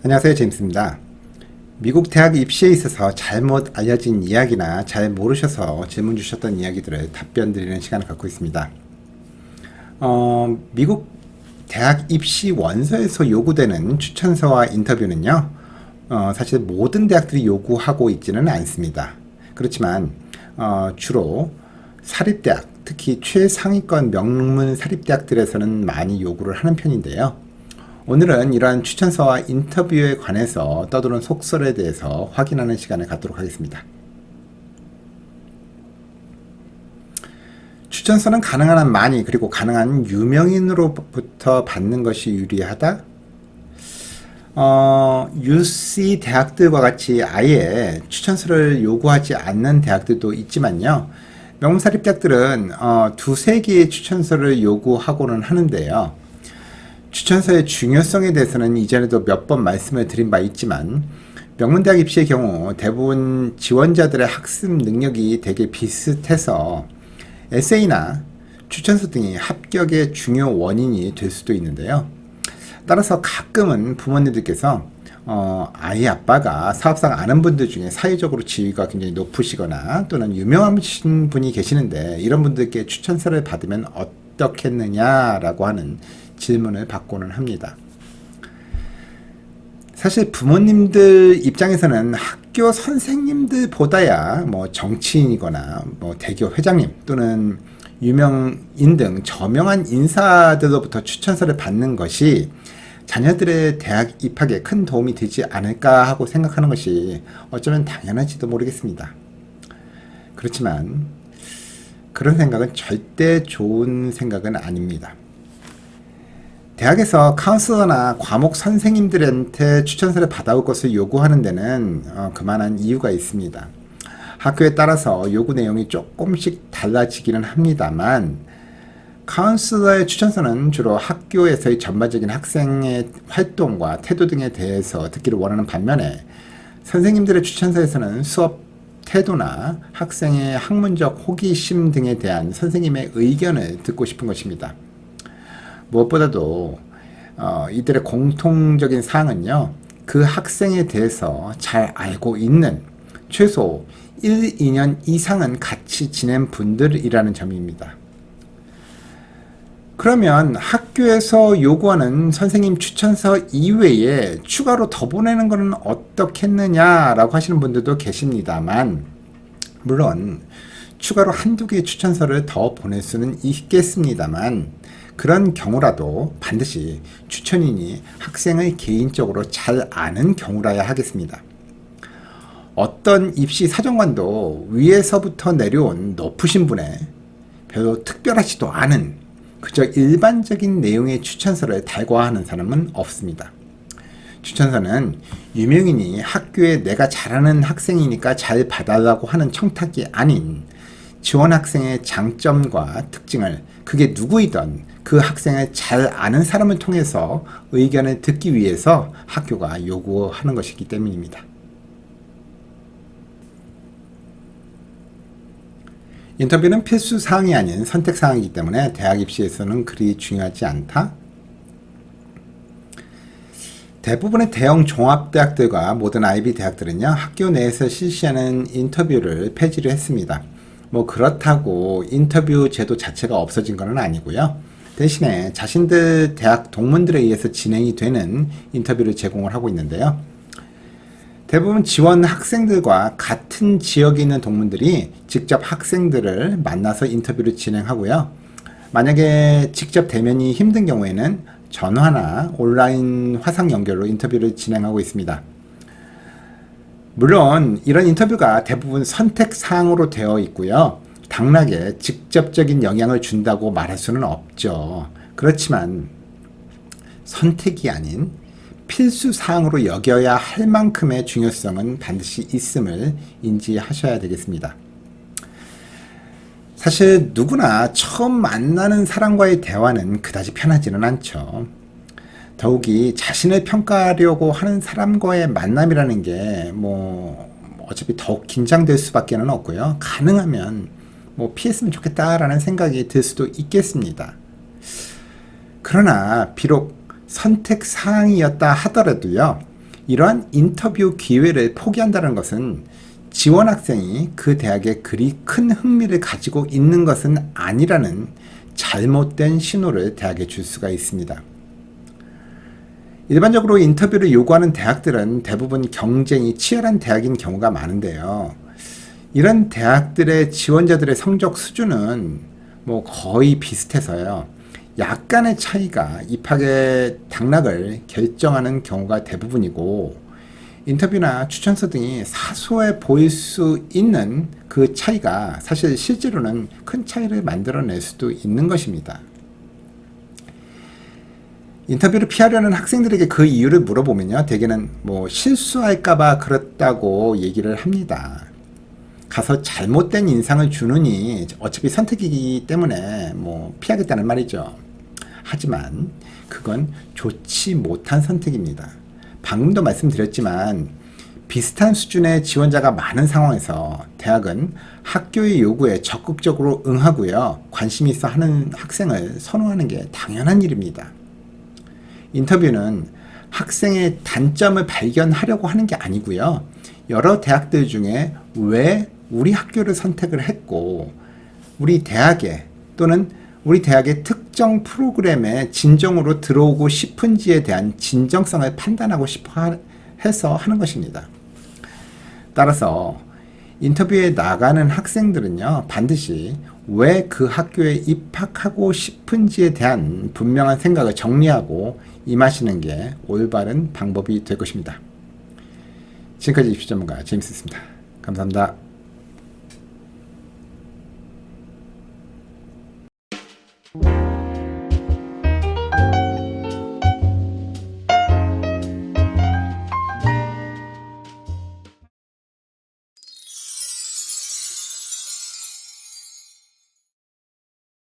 안녕하세요, 제임스입니다. 미국 대학 입시에 있어서 잘못 알려진 이야기나 잘 모르셔서 질문 주셨던 이야기들을 답변 드리는 시간을 갖고 있습니다. 미국 대학 입시 원서에서 요구되는 추천서와 인터뷰는요, 사실 모든 대학들이 요구하고 있지는 않습니다. 그렇지만 주로 사립대학, 특히 최상위권 명문 사립대학들에서는 많이 요구를 하는 편인데요. 오늘은 이러한 추천서와 인터뷰에 관해서 떠도는 속설에 대해서 확인하는 시간을 갖도록 하겠습니다. 추천서는 가능한 한 많이, 그리고 가능한 유명인으로부터 받는 것이 유리하다? UC 대학들과 같이 아예 추천서를 요구하지 않는 대학들도 있지만요. 명문사립대학들은 두세 개의 추천서를 요구하고는 하는데요. 추천서의 중요성에 대해서는 이전에도 몇 번 말씀을 드린 바 있지만, 명문대학 입시의 경우 대부분 지원자들의 학습 능력이 되게 비슷해서 에세이나 추천서 등이 합격의 중요 원인이 될 수도 있는데요. 따라서 가끔은 부모님들께서 아이 아빠가 사업상 아는 분들 중에 사회적으로 지위가 굉장히 높으시거나 또는 유명하신 분이 계시는데 이런 분들께 추천서를 받으면 어떻겠느냐라고 하는 질문을 받고는 합니다. 사실 부모님들 입장에서는 학교 선생님들보다야 뭐 정치인이거나 뭐 대기업 회장님 또는 유명인 등 저명한 인사들로부터 추천서를 받는 것이 자녀들의 대학 입학에 큰 도움이 되지 않을까 하고 생각하는 것이 어쩌면 당연할지도 모르겠습니다. 그렇지만 그런 생각은 절대 좋은 생각은 아닙니다. 대학에서 카운슬러나 과목 선생님들한테 추천서를 받아올 것을 요구하는 데는 그만한 이유가 있습니다. 학교에 따라서 요구 내용이 조금씩 달라지기는 합니다만, 카운슬러의 추천서는 주로 학교에서의 전반적인 학생의 활동과 태도 등에 대해서 듣기를 원하는 반면에, 선생님들의 추천서에서는 수업 태도나 학생의 학문적 호기심 등에 대한 선생님의 의견을 듣고 싶은 것입니다. 무엇보다도 이들의 공통적인 사항은요, 그 학생에 대해서 잘 알고 있는 최소 1, 2년 이상은 같이 지낸 분들이라는 점입니다. 그러면 학교에서 요구하는 선생님 추천서 이외에 추가로 더 보내는 것은 어떻겠느냐라고 하시는 분들도 계십니다만, 물론 추가로 한두 개의 추천서를 더 보낼 수는 있겠습니다만, 그런 경우라도 반드시 추천인이 학생을 개인적으로 잘 아는 경우라야 하겠습니다. 어떤 입시 사정관도 위에서부터 내려온 높으신 분의 별로 특별하지도 않은 그저 일반적인 내용의 추천서를 달고하는 사람은 없습니다. 추천서는 유명인이 학교에 내가 잘하는 학생이니까 잘 봐달라고 하는 청탁이 아닌 지원 학생의 장점과 특징을 그게 누구이든 그 학생을 잘 아는 사람을 통해서 의견을 듣기 위해서 학교가 요구하는 것이기 때문입니다. 인터뷰는 필수 사항이 아닌 선택 사항이기 때문에 대학 입시에서는 그리 중요하지 않다. 대부분의 대형 종합대학들과 모든 아이비 대학들은요, 학교 내에서 실시하는 인터뷰를 폐지를 했습니다. 뭐 그렇다고 인터뷰 제도 자체가 없어진 건 아니고요. 대신에 자신들 대학 동문들에 의해서 진행이 되는 인터뷰를 제공을 하고 있는데요. 대부분 지원 학생들과 같은 지역에 있는 동문들이 직접 학생들을 만나서 인터뷰를 진행하고요. 만약에 직접 대면이 힘든 경우에는 전화나 온라인 화상 연결로 인터뷰를 진행하고 있습니다. 물론 이런 인터뷰가 대부분 선택사항으로 되어 있고요. 당락에 직접적인 영향을 준다고 말할 수는 없죠. 그렇지만 선택이 아닌 필수 사항으로 여겨야 할 만큼의 중요성은 반드시 있음을 인지하셔야 되겠습니다. 사실 누구나 처음 만나는 사람과의 대화는 그다지 편하지는 않죠. 더욱이 자신을 평가하려고 하는 사람과의 만남이라는 게 어차피 더욱 긴장될 수밖에는 없고요. 가능하면 피했으면 좋겠다라는 생각이 들 수도 있겠습니다. 그러나 비록 선택 사항이었다 하더라도요, 이러한 인터뷰 기회를 포기한다는 것은 지원 학생이 그 대학에 그리 큰 흥미를 가지고 있는 것은 아니라는 잘못된 신호를 대학에 줄 수가 있습니다. 일반적으로 인터뷰를 요구하는 대학들은 대부분 경쟁이 치열한 대학인 경우가 많은데요. 이런 대학들의 지원자들의 성적 수준은 거의 비슷해서요. 약간의 차이가 입학의 당락을 결정하는 경우가 대부분이고, 인터뷰나 추천서 등이 사소해 보일 수 있는 그 차이가 사실 실제로는 큰 차이를 만들어낼 수도 있는 것입니다. 인터뷰를 피하려는 학생들에게 그 이유를 물어보면요, 대개는 실수할까봐 그렇다고 얘기를 합니다. 가서 잘못된 인상을 주느니 어차피 선택이기 때문에 피하겠다는 말이죠. 하지만 그건 좋지 못한 선택입니다. 방금도 말씀드렸지만 비슷한 수준의 지원자가 많은 상황에서 대학은 학교의 요구에 적극적으로 응하고요, 관심 있어 하는 학생을 선호하는 게 당연한 일입니다. 인터뷰는 학생의 단점을 발견하려고 하는 게 아니고요, 여러 대학들 중에 왜 우리 학교를 선택을 했고 우리 대학에 또는 우리 대학의 특정 프로그램에 진정으로 들어오고 싶은지에 대한 진정성을 판단하고 싶어 해서 하는 것입니다. 따라서 인터뷰에 나가는 학생들은요, 반드시 왜 그 학교에 입학하고 싶은지에 대한 분명한 생각을 정리하고 임하시는 게 올바른 방법이 될 것입니다. 지금까지 입시 전문가 제임스였습니다. 감사합니다. you